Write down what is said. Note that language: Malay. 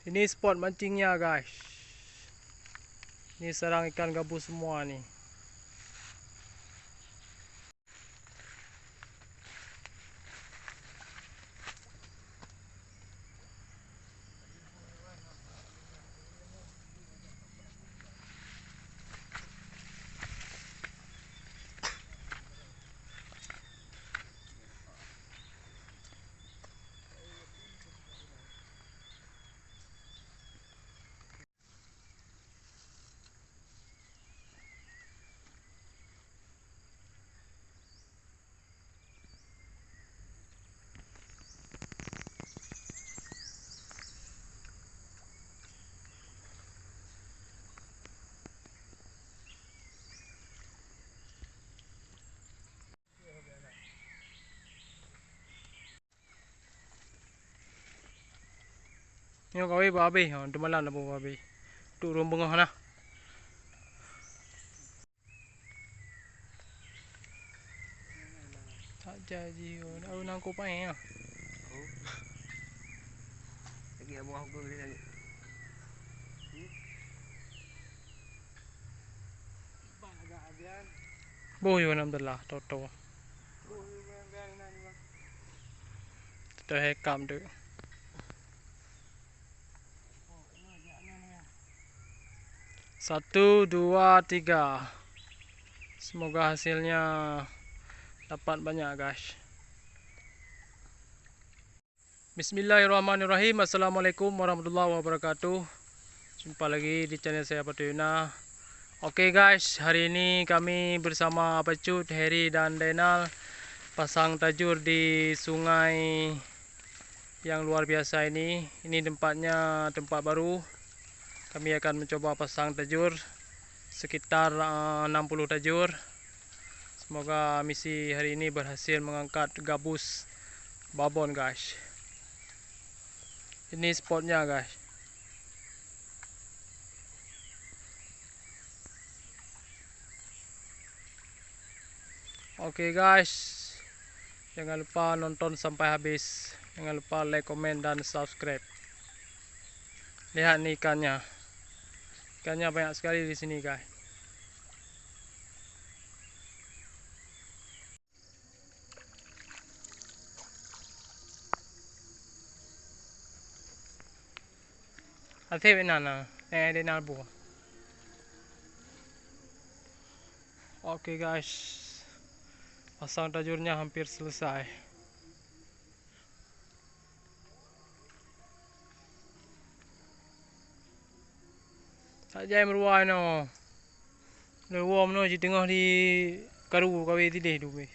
Ini spot mancingnya guys. Ini sarang ikan gabus semua nih. Ini kau babi, tu malam dah babi. Tu rumbung mana? Tak jadi, dah nangkau pakai ya. Lagi abang aku boleh lagi. Bang agak abian. Boh yo nam telah toto. Kita hekam tu. 1, 2, 3. Semoga hasilnya dapat banyak guys. Bismillahirrahmanirrahim. Assalamualaikum warahmatullahi wabarakatuh. Jumpa lagi di channel saya Batu Yuna. Oke guys, hari ini kami bersama Pecut, Heri dan Denal pasang tajur di sungai yang luar biasa ini. Ini tempatnya tempat baru. Kami akan mencoba pasang tajur sekitar 60 tajur. Semoga misi hari ini berhasil mengangkat gabus babon guys. Ini spotnya guys. Oke guys, jangan lupa nonton sampai habis. Jangan lupa like, komen, dan subscribe. Lihat nih ikannya. Ikannya banyak sekali di sini guys. Hati benana, Denal bu. Oke guys, pasang tajurnya hampir selesai. Tak jai meruai no. Lewom no di tengah di karu kawe tidih tu be.